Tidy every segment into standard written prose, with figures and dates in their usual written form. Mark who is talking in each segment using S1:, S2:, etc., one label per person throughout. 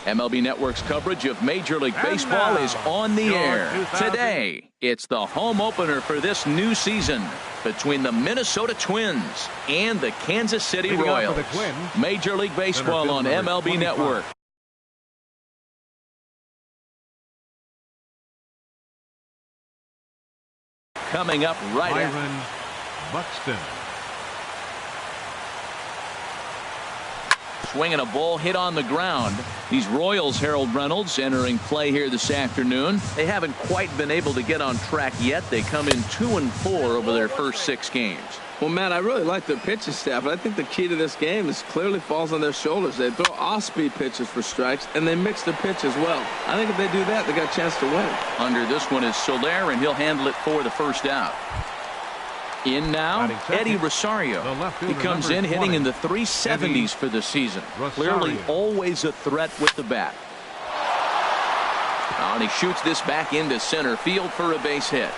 S1: MLB Network's coverage of Major League Baseball is on the air. Today, it's the home opener for this new season between the Minnesota Twins and the Kansas City Royals. Major League Baseball on MLB Network. Coming up right
S2: Byron Buxton.
S1: Swinging a ball hit on the ground. These Royals, Harold Reynolds, entering play here this afternoon. They haven't quite been able to get on track yet. They come in 2-4 over their first 6 games.
S3: Well, Matt, I really like their pitching staff, but I think the key to this game is clearly falls on their shoulders. They throw off-speed pitches for strikes, and they mix their pitch as well. I think if they do that, they got a chance to win.
S1: Under this one is Soler, and he'll handle it for the first out. In now, Eddie Rosario. He comes in hitting in the 370s for the season. Clearly always a threat with the bat. And he shoots this back into center field for a base hit.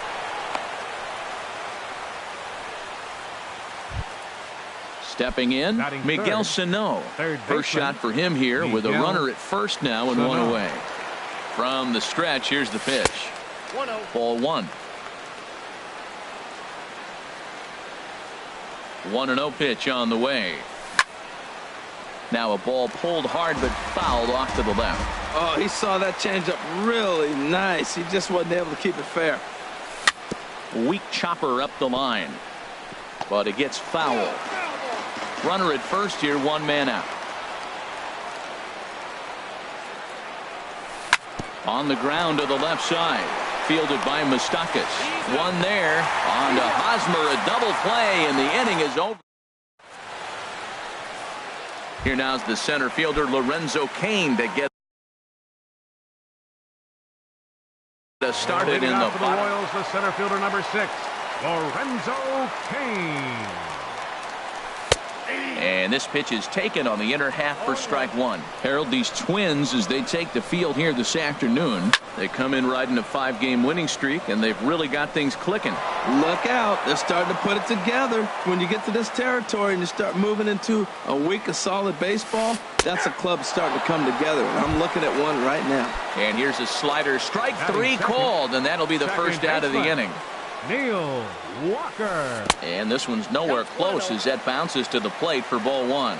S1: Stepping in, Miguel Sano. First shot for him here with a runner at first now and 1 away. From the stretch, here's the pitch. Ball 1. 1-0 pitch on the way. Now a ball pulled hard but fouled off to the left.
S3: Oh, he saw that changeup really nice. He just wasn't able to keep it fair.
S1: Weak chopper up the line, but it gets foul. Runner at first here, 1 man out. On the ground to the left side. Fielded by Moustakas. 1 there. On to Hosmer, a double play, and the inning is over. Here now's the center fielder Lorenzo Cain to get started in the
S2: for the Royals, the center fielder number 6, Lorenzo Cain.
S1: And this pitch is taken on the inner half for strike 1. Harold, these Twins, as they take the field here this afternoon, they come in riding a 5-game winning streak, and they've really got things clicking.
S3: Look out. They're starting to put it together. When you get to this territory and you start moving into a week of solid baseball, that's a club starting to come together. And I'm looking at one right now.
S1: And here's a slider. Strike 3 called, and that'll be the first out of the inning.
S2: Neil Walker.
S1: And this one's nowhere close as that bounces to the plate for ball 1.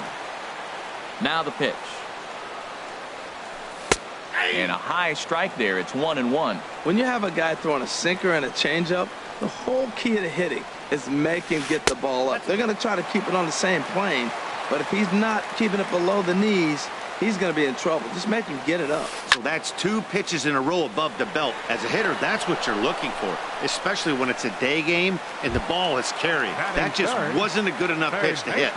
S1: Now the pitch. And a high strike there. It's 1-1.
S3: When you have a guy throwing a sinker and a changeup, the whole key to hitting is make him get the ball up. They're going to try to keep it on the same plane, but if he's not keeping it below the knees, he's going to be in trouble. Just make him get it up.
S4: So that's 2 pitches in a row above the belt. As a hitter, that's what you're looking for, especially when it's a day game and the ball is carried. That just wasn't a good enough pitch to hit.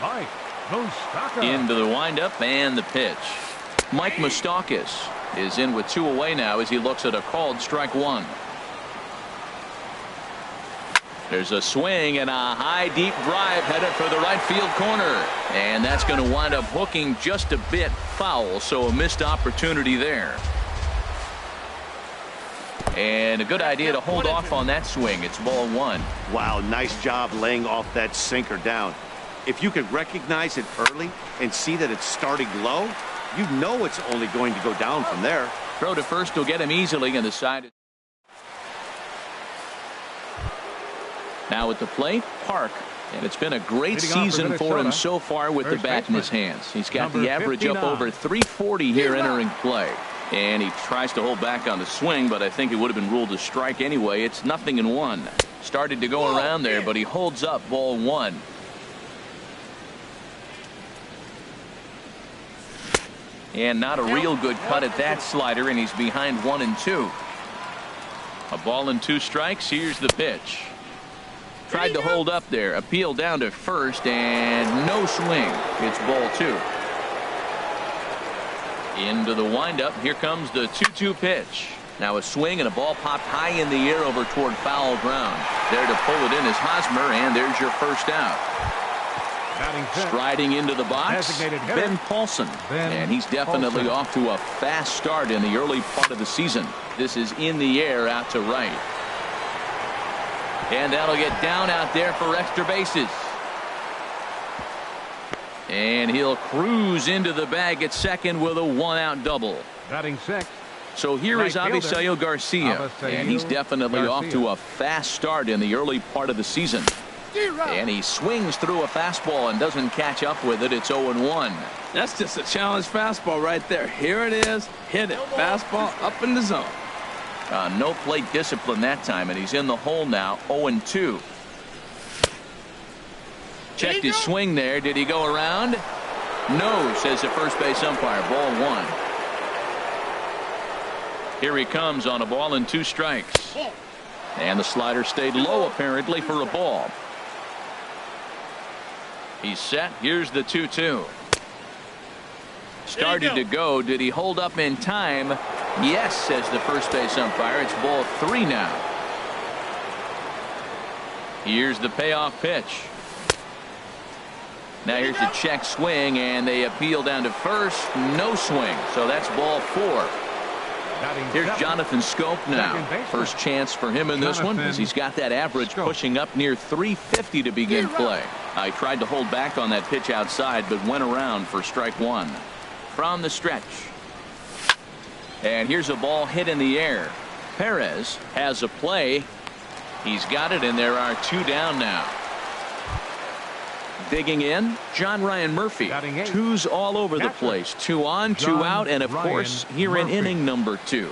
S2: Mike Moustakas.
S1: Into the windup and the pitch. Mike Moustakas is in with 2 away now as he looks at a called strike 1. There's a swing and a high deep drive headed for the right field corner, and that's going to wind up hooking just a bit foul, so a missed opportunity there. And a good idea to hold off on that swing. It's ball 1.
S4: Wow, nice job laying off that sinker down. If you could recognize it early and see that it's starting low, you know it's only going to go down from there.
S1: Throw to first will get him easily on the side. Now at the plate, Park. And it's been a great season for him so far with the bat in his hands. He's got the average up over 340 here entering play. And he tries to hold back on the swing, but I think it would have been ruled a strike anyway. It's 0-1. Started to go around there, but he holds up ball 1. And not a real good cut at that slider, and he's behind 1-2. A ball and 2 strikes. Here's the pitch. Tried to hold up there. Appeal down to first, and no swing. It's ball 2. Into the windup. Here comes the 2-2 pitch. Now a swing and a ball popped high in the air over toward foul ground. There to pull it in is Hosmer, and there's your first out. Striding into the box, Ben Paulson. And he's definitely off to a fast start in the early part of the season. This is in the air out to right. And that'll get down out there for extra bases. And he'll cruise into the bag at second with a one-out double.
S2: Batting sixth.
S1: So here is Avisail Garcia, and he's definitely off to a fast start in the early part of the season. And he swings through a fastball and doesn't catch up with it. It's 0-1.
S3: That's just a challenge fastball right there. Here it is. Hit it. Fastball up in the zone.
S1: No plate discipline that time, and he's in the hole now. 0-2. Checked his swing there. Did he go around? No, says the first base umpire. Ball one. Here he comes on a ball and 2 strikes. And the slider stayed low apparently for a ball. He's set. Here's the 2-2. Started to go. Did he hold up in time? Yes, says the first base umpire. It's ball 3 now. Here's the payoff pitch. Now here's the check swing, and they appeal down to first. No swing. So that's ball 4. Here's Jonathan Schoop now. First chance for him in this one, as he's got that average pushing up near 350 to begin play. I tried to hold back on that pitch outside, but went around for strike 1. From the stretch. And here's a ball hit in the air. Perez has a play. He's got it, and there are 2 down now. Digging in, John Ryan Murphy. 2s all over the place. 2 on, 2 out, and of course here in inning number 2.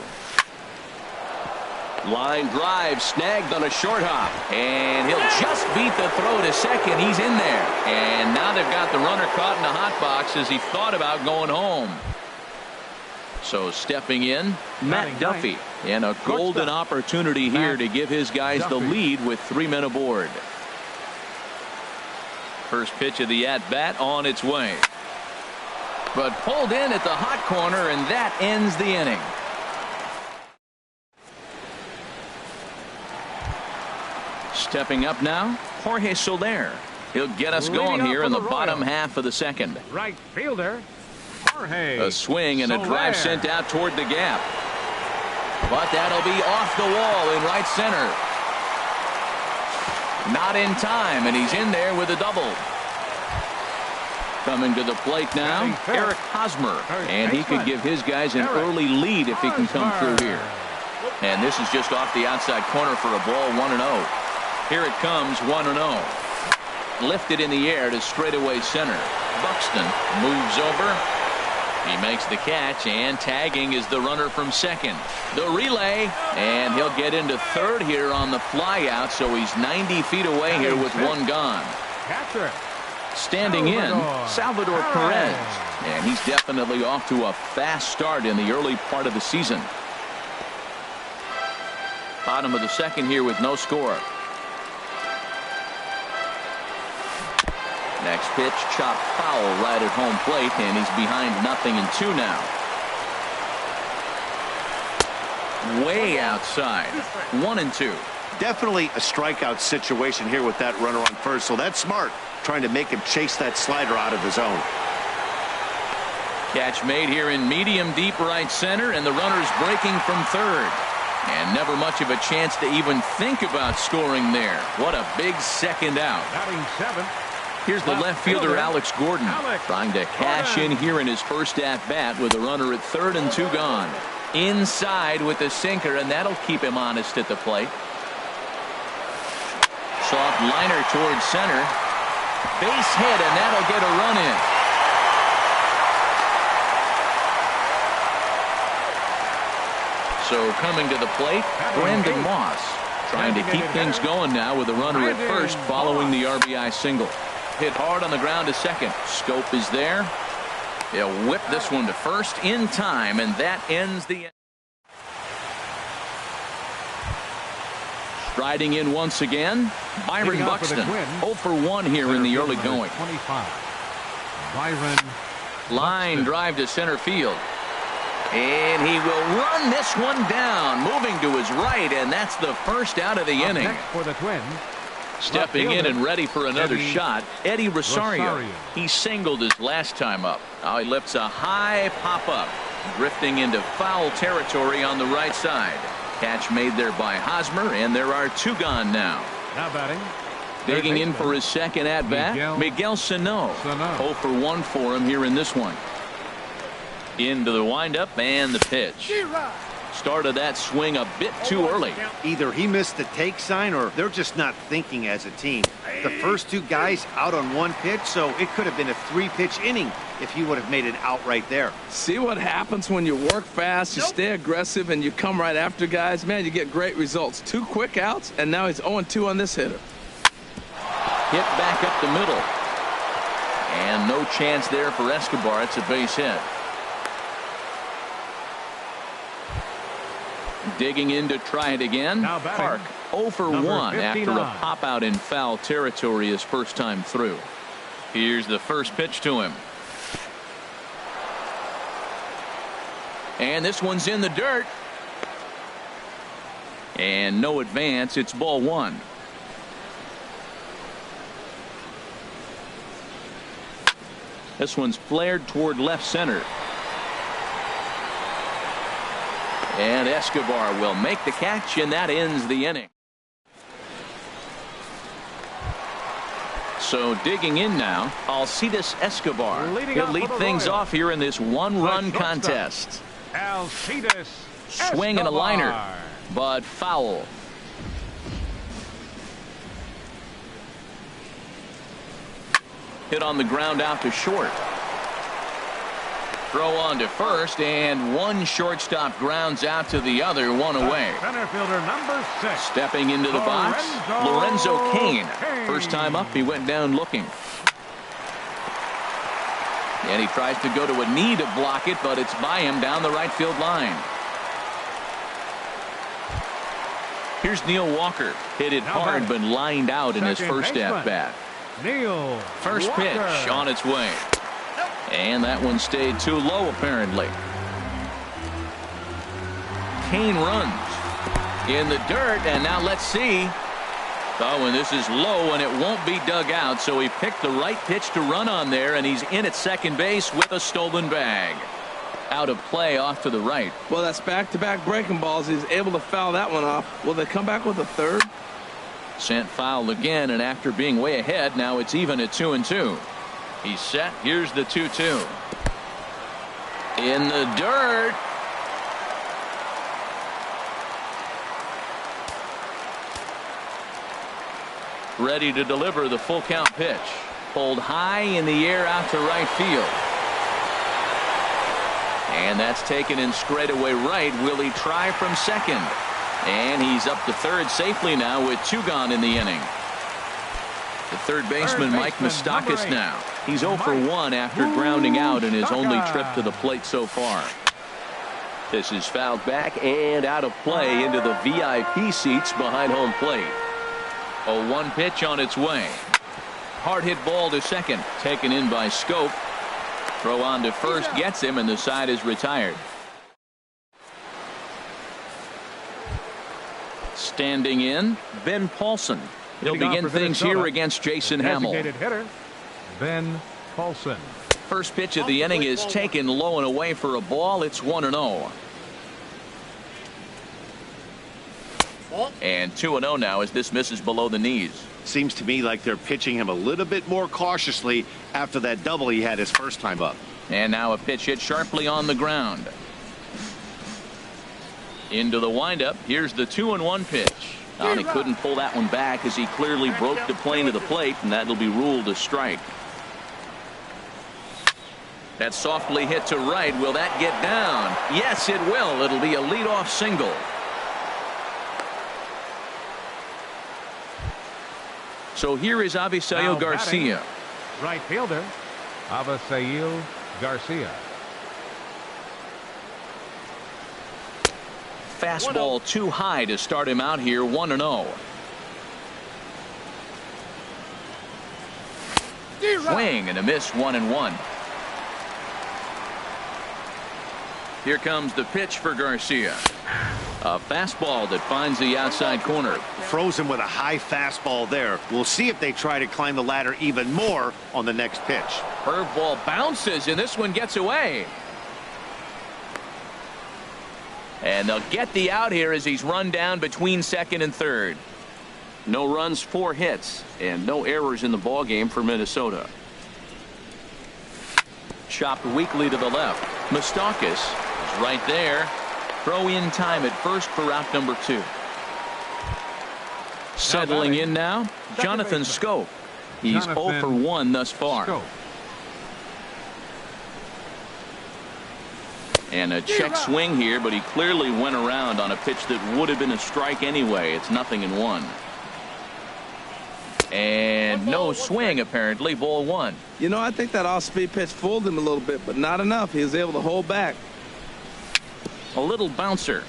S1: Line drive snagged on a short hop, and he'll just beat the throw to second. He's in there, and now they've got the runner caught in the hot box as he thought about going home. So stepping in, Matt Duffy, and a golden opportunity here to give his guys the lead with 3 men aboard. First pitch of the at-bat on its way. But pulled in at the hot corner, and that ends the inning. Stepping up now, Jorge Soler. He'll get us going here in the bottom half of the second.
S2: Right fielder, Jorge.
S1: A swing and a drive sent out toward the gap. But that'll be off the wall in right center. Not in time, and he's in there with a double. Coming to the plate now, Eric Hosmer, and he could give his guys an early lead if he can come through here. And this is just off the outside corner for a ball, 1-0. Here it comes, 1-0. Lifted in the air to straightaway center. Buxton moves over. He makes the catch, and tagging is the runner from second. The relay, and he'll get into third here on the flyout, so he's 90 feet away here with 1 gone. Standing in, Salvador Perez, and he's definitely off to a fast start in the early part of the season. Bottom of the second here with no score. Next pitch, chopped foul right at home plate, and he's behind 0-2 now. Way outside, 1-2.
S4: Definitely a strikeout situation here with that runner on first, so that's smart, trying to make him chase that slider out of the zone.
S1: Catch made here in medium deep right center, and the runner's breaking from third. And never much of a chance to even think about scoring there. What a big second out.
S2: Batting 7th.
S1: Here's the left fielder, Alex Gordon, trying to cash in here in his first at-bat with a runner at third and 2 gone. Inside with the sinker, and that'll keep him honest at the plate. Soft liner towards center. Base hit, and that'll get a run in. So coming to the plate, Brandon Moss, trying to keep things going now with a runner at first following the RBI single. Hit hard on the ground to second. Schoop is there. He'll whip this one to first in time, and that ends the inning. Striding in once again, Byron Buxton. 0 for 1 here in the early going.
S2: 25. Byron.
S1: Line drive to center field. And he will run this one down, moving to his right, and that's the first out of the inning.
S2: Next for the Twins.
S1: Stepping in and ready for another shot, Eddie Rosario. He singled his last time up. Now he lifts a high pop-up, drifting into foul territory on the right side. Catch made there by Hosmer, and there are 2 gone now.
S2: Now batting,
S1: Digging in for his second at-bat, Miguel Sano. 0 for 1 for him here in this one. Into the windup and the pitch. Started that swing a bit too early.
S4: Either he missed the take sign or they're just not thinking as a team. The first two guys out on one pitch, so it could have been a 3-pitch inning if he would have made it out right there.
S3: See what happens when you work fast, you stay aggressive, and you come right after guys. Man, you get great results. 2 quick outs, and now he's 0-2 on this hitter.
S1: Hit back up the middle. And no chance there for Escobar. It's a base hit. Digging in to try it again. Park 0 for 1 after a pop out in foul territory his first time through. Here's the first pitch to him. And this one's in the dirt. And no advance. It's ball 1. This one's flared toward left center. And Escobar will make the catch, and that ends the inning. So digging in now, Alcides Escobar. He'll lead things off here in this 1-run contest.
S2: Alcides
S1: Swing and a liner, but foul. Hit on the ground out to short. Throw on to first, and one shortstop grounds out to the other, 1 away.
S2: Center fielder number 6.
S1: Stepping into the box, Lorenzo Cain. First time up, he went down looking. And he tries to go to a knee to block it, but it's by him down the right field line. Here's Neil Walker. Hit it hard, but lined out in his first at-bat.
S2: Neil
S1: First pitch on its way. And that one stayed too low, apparently. Cain runs in the dirt, and now let's see. Oh, and this is low, and it won't be dug out, so he picked the right pitch to run on there, and he's in at second base with a stolen bag. Out of play off to the right.
S3: Well, that's back-to-back breaking balls. He's able to foul that one off. Will they come back with a third?
S1: Sent foul again, and after being way ahead, now it's even at 2-2. He's set. Here's the 2-2. In the dirt. Ready to deliver the full count pitch. Pulled high in the air out to right field. And that's taken in straightaway right. Will he try from second? And he's up to third safely now with 2 gone in the inning. The third baseman, Mike Moustakas now. He's 0 for 1 after grounding out in his only trip to the plate so far. This is fouled back and out of play into the VIP seats behind home plate. A 1 pitch on its way. Hard hit ball to second. Taken in by Schoop. Throw on to first gets him, and the side is retired. Standing in, Ben Paulson. He'll begin things here against Jason Hamill.
S2: Hitter, Ben Paulson.
S1: First pitch of the inning is taken low and away for a ball. It's 1-0. And 2-0 now as this misses below the knees.
S4: Seems to me like they're pitching him a little bit more cautiously after that double he had his first time up.
S1: And now a pitch hit sharply on the ground. Into the windup. Here's the 2-1 pitch. He couldn't pull that one back as he clearly broke the plane of the plate, and that'll be ruled a strike. That softly hit to right. Will that get down? Yes, it will. It'll be a leadoff single. So here is Avisail Garcia.
S2: Right fielder, Avisail Garcia.
S1: Fastball too high to start him out here. 1-0. Swing and a miss. 1-1. Here comes the pitch for Garcia. A fastball that finds the outside corner.
S4: Froze him with a high fastball there. We'll see if they try to climb the ladder even more on the next pitch.
S1: Curveball bounces, and this one gets away. And they'll get the out here as he's run down between second and third. No runs, 4 hits, and no errors in the ball game for Minnesota. Chopped weakly to the left. Moustakas is right there. Throw in time at first for out number 2. Settling in now, Jonathan Schoop. He's 0 for 1 thus far. And a check swing here, but he clearly went around on a pitch that would have been a strike anyway. It's 0-1. And no swing, apparently. Ball 1.
S3: You know, I think that off-speed pitch fooled him a little bit, but not enough. He was able to hold back.
S1: A little bouncer.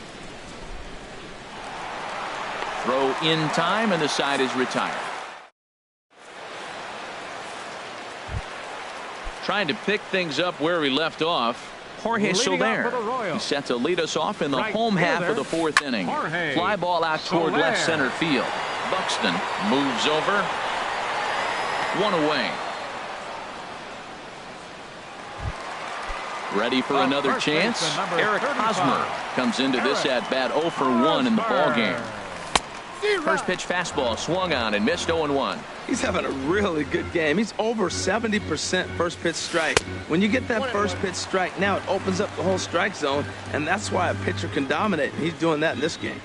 S1: Throw in time, and the side is retired. Trying to pick things up where he left off. Jorge Soler. He's set to lead us off in the home half of the 4th inning. Fly ball out toward left center field. Buxton moves over. 1 away. Ready for another chance. Eric Hosmer comes into this at bat 0 for 1 in the ball game. First pitch fastball swung on and missed. 0-1.
S3: He's having a really good game. He's over 70% first pitch strike. When you get that first pitch strike, now it opens up the whole strike zone, and that's why a pitcher can dominate. He's doing that in this game.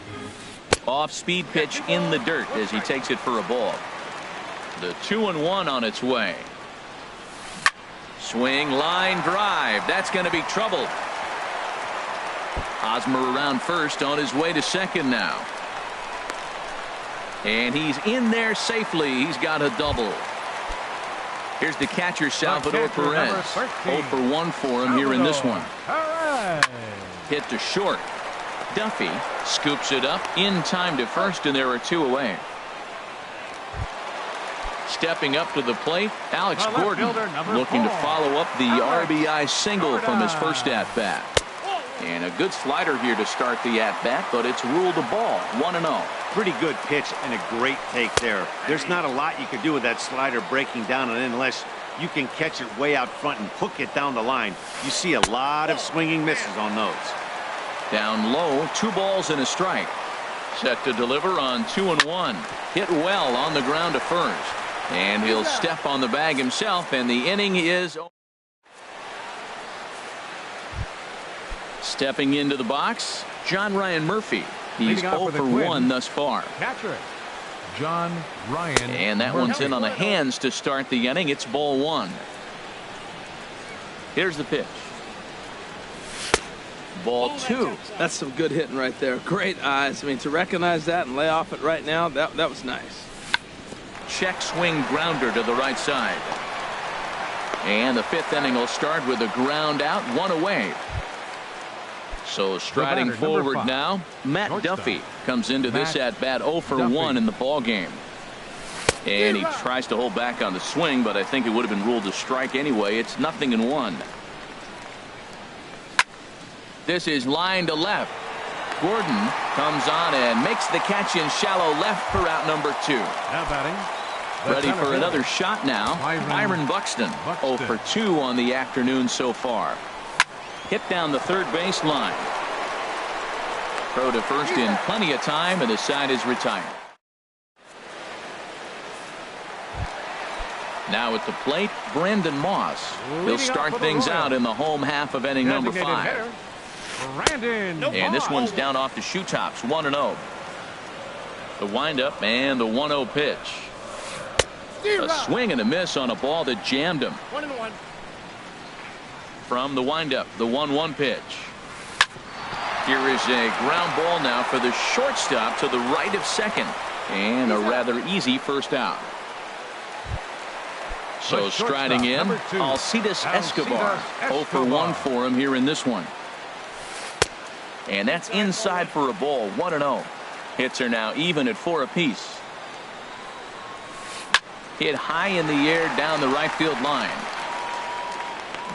S1: Off speed pitch in the dirt as he takes it for a ball. The 2-1 on its way. Swing, line drive. That's going to be trouble. Hosmer around first, on his way to second now. And he's in there safely. He's got a double. Here's the catcher, Salvador Perez. 0 for 1 for him here in this one. Hit to short. Duffy scoops it up in time to first, and there are 2 away. Stepping up to the plate, Alex Gordon looking to follow up the RBI single from his first at-bat. And a good slider here to start the at-bat, but it's ruled a ball. 1-0.
S4: Pretty good pitch and a great take there. There's not a lot you can do with that slider breaking down, and unless you can catch it way out front and hook it down the line, you see a lot of swinging misses on those.
S1: Down low, 2 balls and a strike. Set to deliver on 2-1. Hit well on the ground to first. And he'll step on the bag himself, and the inning is over. Stepping into the box, John Ryan Murphy. He's 0 for 1 thus far.
S2: Catcher, John Ryan.
S1: And that one's in on the hands to start the inning. It's ball 1. Here's the pitch. Ball 2.
S3: That's some good hitting right there. Great eyes. I mean, to recognize that and lay off it right now, that was nice.
S1: Check swing grounder to the right side. And the 5th inning will start with a ground out, 1 away. So striding forward now, Matt Duffy comes into this at bat 0 for 1 in the ball game. And he tries to hold back on the swing, but I think it would have been ruled a strike anyway. It's 0-1. This is line to left. Gordon comes on and makes the catch in shallow left for out number 2.
S2: Now batting.
S1: Ready for another shot now. Byron Buxton 0 for 2 on the afternoon so far. Hit down the third base line. Throw to first in plenty of time, and the side is retired. Now at the plate, Brandon Moss. He'll start things out in the home half of inning number 5. And this one's down off the shoe tops, 1-0. The windup and the 1-0 pitch. A swing and a miss on a ball that jammed him.
S5: 1-1.
S1: From the windup, the 1-1 pitch. Here is a ground ball now for the shortstop to the right of second. And a rather easy first out. So striding in, Alcides Escobar. 0 for 1 for him here in this one. And that's inside for a ball, 1-0. Hits are now even at 4 apiece. Hit high in the air down the right field line.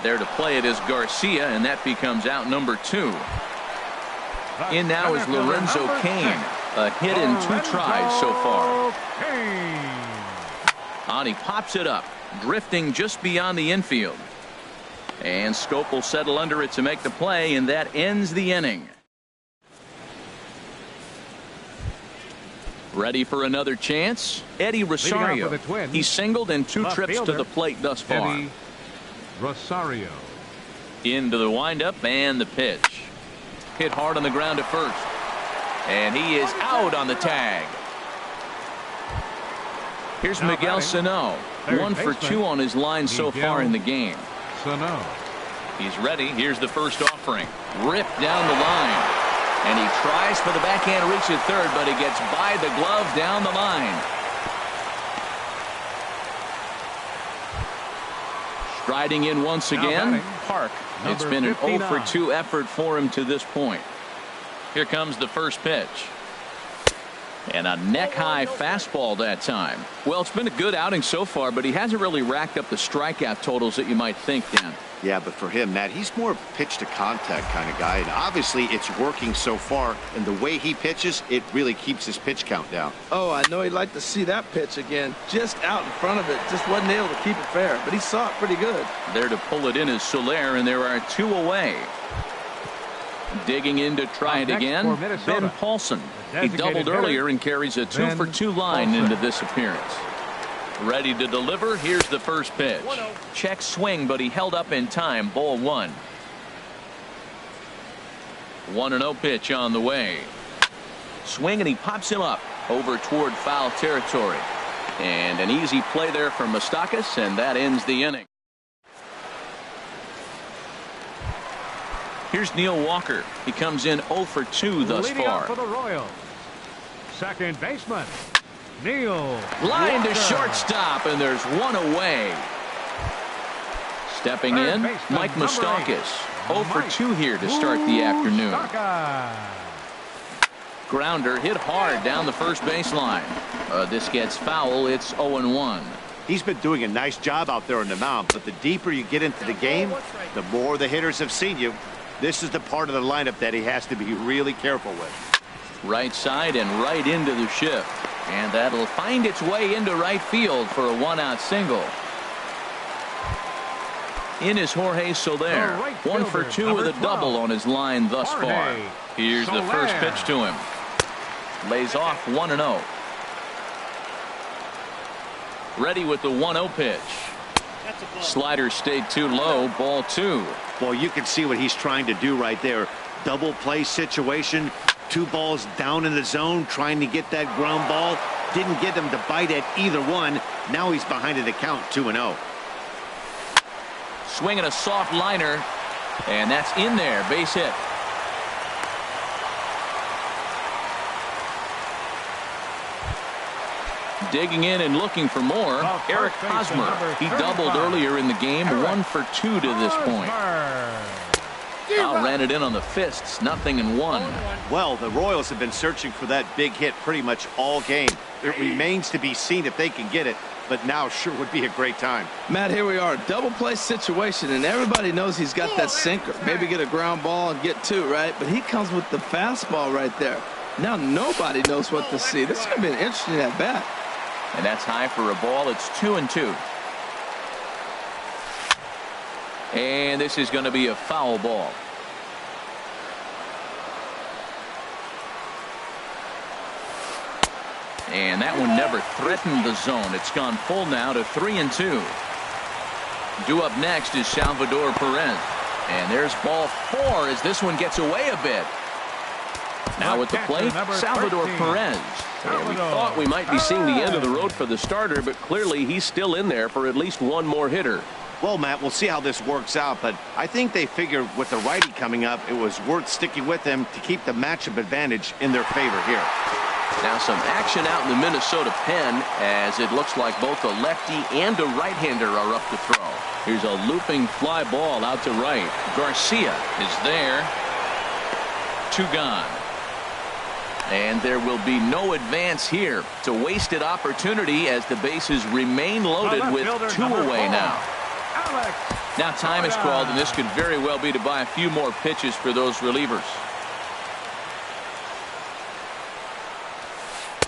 S1: There to play it is Garcia, and that becomes out number 2. In now is Lorenzo Cain. A hit in 2 tries so far. And he pops it up, drifting just beyond the infield. And Schoop will settle under it to make the play, and that ends the inning. Ready for another chance? Eddie Rosario. He's singled in 2 trips to the plate thus far.
S2: Eddie Rosario.
S1: Into the windup and the pitch. Hit hard on the ground at first. And he is out on the tag. Here's Miguel Sano. 1 for 2 on his line so far in the game.
S2: Sano.
S1: He's ready. Here's the first offering. Ripped down the line. And he tries for the backhand reach at third, but he gets by the glove down the line. Striding in once again, Park. It's been an 0 for 2 effort for him to this point. Here comes the first pitch. And a neck-high fastball that time. Well, it's been a good outing so far, but he hasn't really racked up the strikeout totals that you might think, Dan.
S4: Yeah, but for him, Matt, he's more pitch to contact kind of guy, and obviously it's working so far, and the way he pitches, it really keeps his pitch count down.
S3: Oh, I know he'd like to see that pitch again. Just out in front of it. Just wasn't able to keep it fair, but he saw it pretty good.
S1: There to pull it in is Soler, and there are 2 away. Digging in to try it again, Ben Paulson. He doubled earlier and carries a 2 for 2 line into this appearance. Ready to deliver. Here's the first pitch. Check swing, but he held up in time. Ball 1. 1-0 pitch on the way. Swing, and he pops him up over toward foul territory. And an easy play there from Moustakas, and that ends the inning. Here's Neil Walker. He comes in 0 for 2 thus far.
S2: For the Royals. Second baseman, Neil
S1: Line to
S2: Walker.
S1: shortstop, and there's 1 away. Stepping
S2: Third
S1: in,
S2: baseman,
S1: Mike
S2: number 8,
S1: Moustakas. 0 for 2 here to start the afternoon.
S2: Moustakas.
S1: Grounder hit hard down the first baseline. This gets foul. It's 0-1.
S4: He's been doing a nice job out there on the mound, but the deeper you get into the game, the more the hitters have seen you. This is the part of the lineup that he has to be really careful with.
S1: Right side and right into the shift. And that'll find its way into right field for a 1-out single. In is Jorge Soler. 1 for 2 with a double on his line thus far. Here's the first pitch to him. Lays off 1-0. Ready with the 1-0 pitch. Slider stayed too low. Ball 2.
S4: Well, you can see what he's trying to do right there. Double play situation. 2 balls down in the zone, trying to get that ground ball. Didn't get him to bite at either one. Now he's behind at the count, 2-0.
S1: Swinging a soft liner, and that's in there. Base hit. Digging in and looking for more, Eric Hosmer. He doubled earlier in the game, 1 for 2 to this point. Ran it in on the fists, 0-1.
S4: Well, the Royals have been searching for that big hit pretty much all game. It remains to be seen if they can get it, but now sure would be a great time.
S3: Matt, here we are, double play situation, and everybody knows he's got that sinker. Maybe get a ground ball and get 2, right? But he comes with the fastball right there. Now nobody knows what to see. This is going to be an interesting at bat.
S1: And that's high for a ball. It's 2-2. And this is going to be a foul ball. And that one never threatened the zone. It's gone full now to 3-2. Due up next is Salvador Perez. And there's ball 4 as this one gets away a bit. Now at the plate, Salvador Perez.
S5: And we thought we might be seeing the end of the road for the starter, but clearly he's still in there for at least one more hitter.
S4: Well, Matt, we'll see how this works out, but I think they figured with the righty coming up, it was worth sticking with him to keep the matchup advantage in their favor here.
S1: Now some action out in the Minnesota pen as it looks like both a lefty and a right-hander are up to throw. Here's a looping fly ball out to right. Garcia is there. 2 gone. And there will be no advance here. It's a wasted opportunity as the bases remain loaded with 2 away now. Now time is called, and this could very well be to buy a few more pitches for those relievers.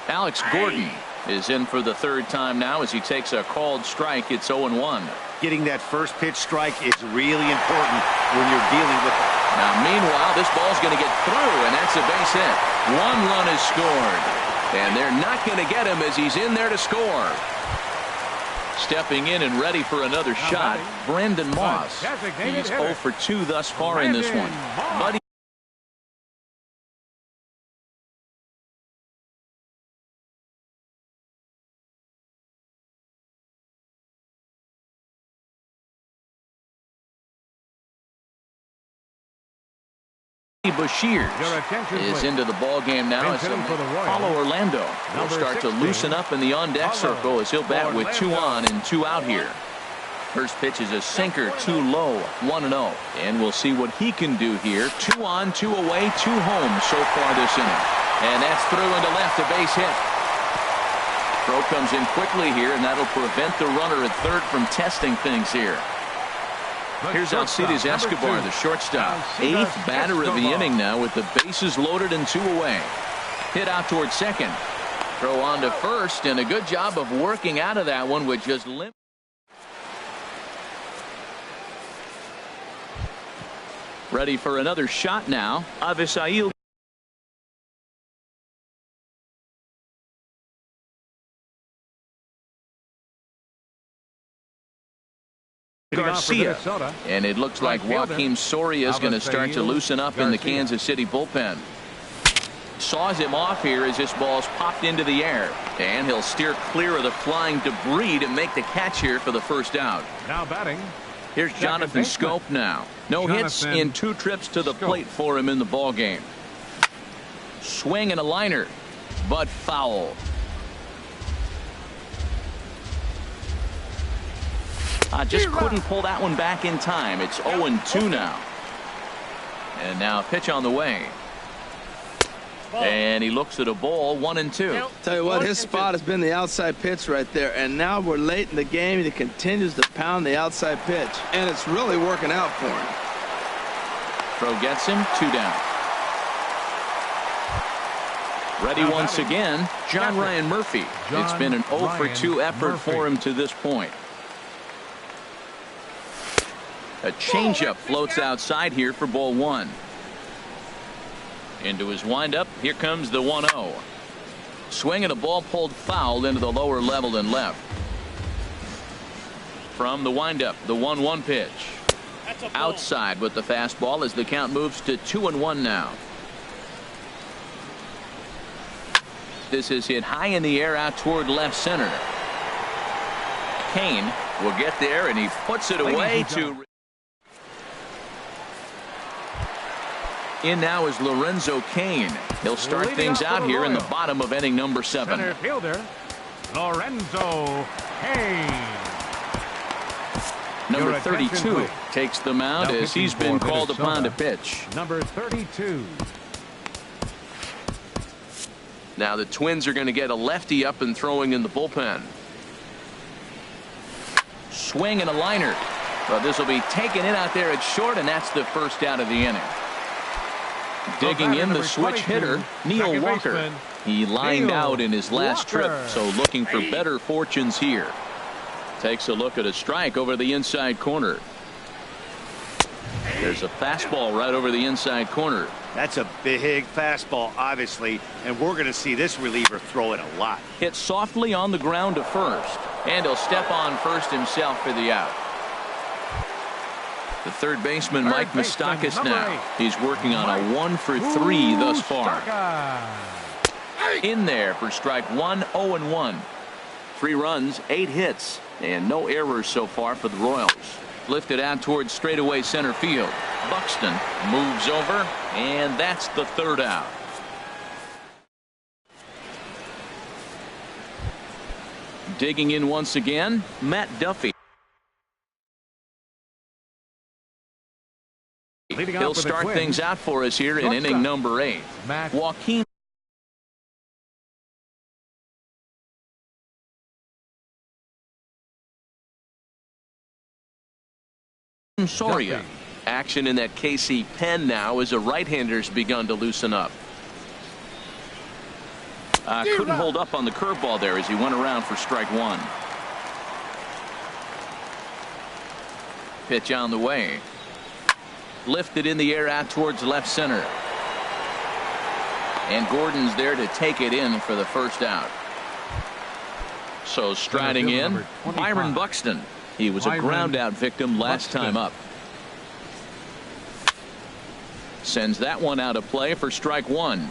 S1: Alex Gordon is in for the 3rd time now as he takes a called strike. It's 0-1.
S4: Getting that first pitch strike is really important when you're dealing with it.
S1: Now meanwhile, this ball's going to get through, and that's a base hit. 1 run is scored. And they're not going to get him as he's in there to score. Stepping in and ready for another shot, Brandon Moss. He's 0 for 2 thus far in this one. But Bashir is into the ball game now. As Paulo Orlando will start to loosen up in the on-deck circle as he'll bat with 2 on and 2 out here. First pitch is a sinker, too low, 1-0. And we'll see what he can do here. 2 on, 2 away, 2 home so far this inning. And that's through into left, a base hit. Throw comes in quickly here, and that'll prevent the runner at third from testing things here. Here's Alcides Escobar, the shortstop. 8th batter of the inning now with the bases loaded and 2 away. Hit out towards second. Throw on to first, and a good job of working out of that one with just limp. Ready for another shot now. Avisail Garcia, and it looks like Joakim Soria is going to start to loosen up in the Kansas City bullpen. Saws him off here as this ball's popped into the air, and he'll steer clear of the flying debris to make the catch here for the first out.
S2: Now batting.
S1: Here's Jonathan Schoop now. No hits in 2 trips to the plate for him in the ball game. Swing and a liner, but foul. Just couldn't pull that one back in time. It's 0-2 now. And now a pitch on the way. And he looks at a ball, 1-2.
S3: Tell you what, his spot has been the outside pitch right there. And now we're late in the game, and he continues to pound the outside pitch. And it's really working out for him.
S1: Throw gets him, 2 down. Ready once again, John Ryan Murphy. It's been an 0 for 2 effort for him to this point. A changeup floats outside here for ball 1. Into his windup. Here comes the 1-0. Swing and a ball pulled foul into the lower level and left. From the windup, the 1-1 pitch. Outside with the fastball as the count moves to 2-1 now. This is hit high in the air out toward left center. Kane will get there, and he puts it away to. In now is Lorenzo Cain. He'll start things out here in the bottom of inning number 7.
S2: Center fielder, Lorenzo Cain.
S1: Number 32 takes the mound as he's been called upon to pitch.
S2: Number 32.
S1: Now the Twins are going to get a lefty up and throwing in the bullpen. Swing and a liner. But this will be taken in out there at short, and that's the first out of the inning. Digging in the switch hitter, Neil Walker. He lined out in his last trip, so looking for better fortunes here. Takes a look at a strike over the inside corner. There's a fastball right over the inside corner.
S4: That's a big fastball, obviously, and we're going to see this reliever throw it a lot.
S1: Hit softly on the ground to first, and he'll step on first himself for the out. The third baseman, Mike Moustakas now. He's working on a 1 for 3 thus far. In there for strike 1, 0-1. 3 runs, 8 hits, and no errors so far for the Royals. Lifted out towards straightaway center field. Buxton moves over, and that's the third out. Digging in once again, Matt Duffy. He'll start things out for us here in inning number 8. Joakim Soria. Action in that KC pen now as a right-hander's begun to loosen up. Couldn't hold up on the curveball there as he went around for strike 1. Pitch on the way. Lifted in the air out towards left center. And Gordon's there to take it in for the first out. So striding in, Byron Buxton. He was a ground out victim last time up. Sends that one out of play for strike one.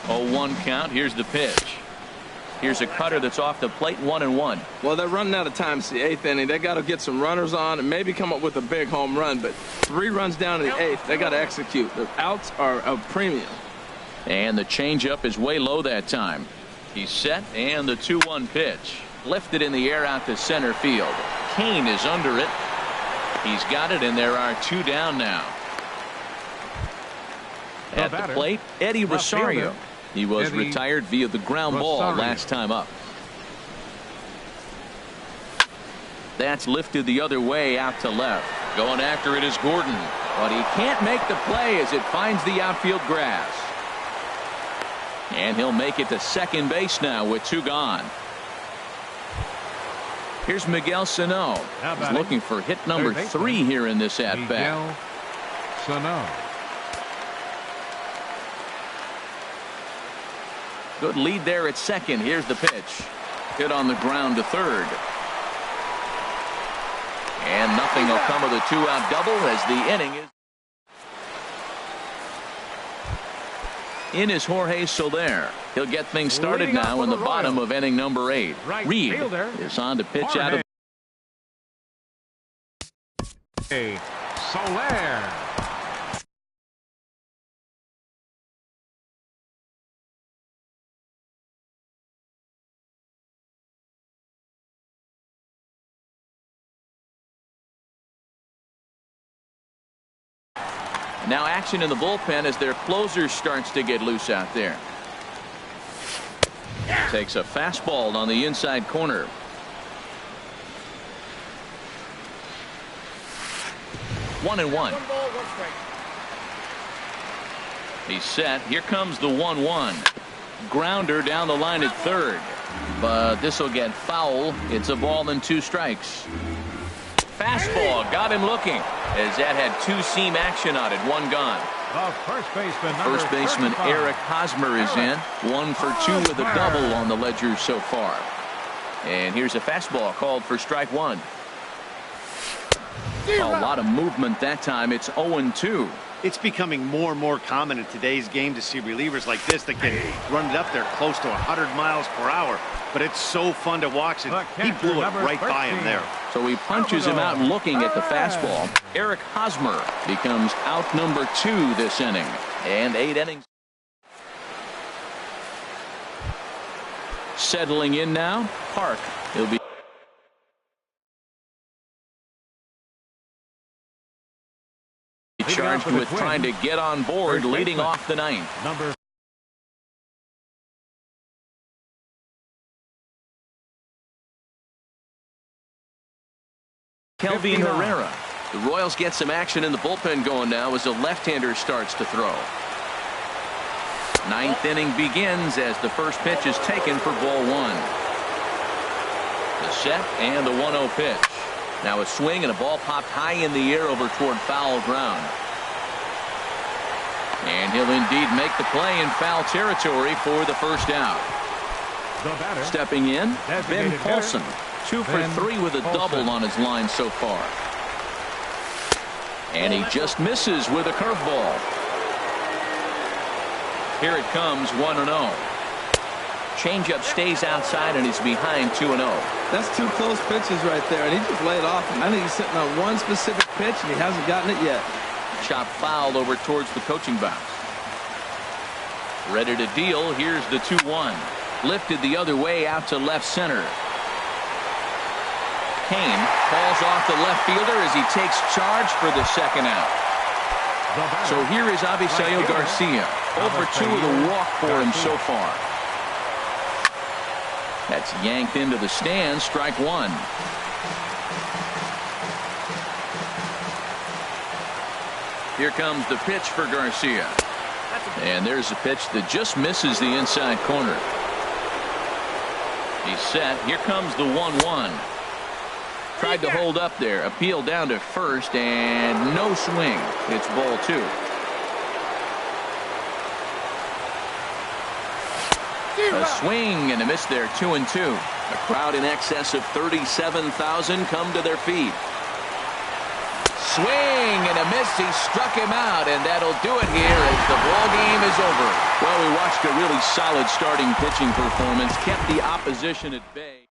S1: Oh, 1 count. Here's the pitch. Here's a cutter that's off the plate, 1-1.
S3: Well, they're running out of time. It's the 8th inning. They got to get some runners on and maybe come up with a big home run. But 3 runs down in the 8th. They got to execute. The outs are a premium.
S1: And the changeup is way low that time. He's set, and the 2-1 pitch. Lifted in the air out to center field. Kane is under it. He's got it, and there are 2 down now. At the plate, Eddie Rosario. He was retired via the ground ball last time up. That's lifted the other way out to left. Going after it is Gordon, but he can't make the play as it finds the outfield grass. And he'll make it to second base now with 2 gone. Here's Miguel Sano. He's looking for hit number 3 here in this at-bat.
S2: Miguel Sano.
S1: Good lead there at second. Here's the pitch. Hit on the ground to third. And nothing will come of the 2-out double as the inning is. In is Jorge Soler. He'll get things started now in the bottom of inning number 8. Reed is on to pitch out of.
S2: Soler.
S1: Now action in the bullpen as their closer starts to get loose out there. Takes a fastball on the inside corner. One and one. He's set. Here comes the 1-1. Grounder down the line at third. But this will get foul. It's a ball and 2 strikes. Fastball got him looking as that had 2-seam action on it. 1 gone. First baseman Eric Hosmer is in. 1 for 2 with a double on the ledger so far. And here's a fastball called for strike 1. A lot of movement that time. It's 0-2.
S4: It's becoming more and more common in today's game to see relievers like this that can run it up there close to 100 miles per hour. But it's so fun to watch it. He blew it right by him there.
S1: So he punches him out looking at the fastball. Eric Hosmer becomes out number 2 this inning. And 8 innings. Settling in now, Park. He'll be charged with trying to get on board leading off the 9th. Kelvin Herrera. The Royals get some action in the bullpen going now as the left-hander starts to throw. 9th inning begins as the first pitch is taken for ball 1. The set and the 1-0 pitch. Now a swing and a ball popped high in the air over toward foul ground. And he'll indeed make the play in foul territory for the first out. Stepping in, Ben Paulson. 2 for 3 with a double on his line so far. And he just misses with a curveball. Here it comes, 1-0. Changeup stays outside and he's behind 2-0.
S3: That's 2 close pitches right there, and he just laid off him. I think he's sitting on one specific pitch, and he hasn't gotten it yet.
S1: Chop fouled over towards the coaching box. Ready to deal. Here's the 2-1. Lifted the other way out to left center. Kane falls off the left fielder as he takes charge for the second out. So here is Avisail Garcia. Over 2 with a walk for him so far. That's yanked into the stands. Strike 1. Here comes the pitch for Garcia. And there's a pitch that just misses the inside corner. He's set. Here comes the 1-1. Tried to hold up there. Appeal down to first, and no swing. It's ball 2. A swing and a miss there, 2-2.
S5: A crowd in excess of 37,000 come to their feet.
S1: Swing and a miss. He struck him out, and that'll do it here as the ball game is over. Well, we watched a really solid starting pitching performance, kept the opposition at bay.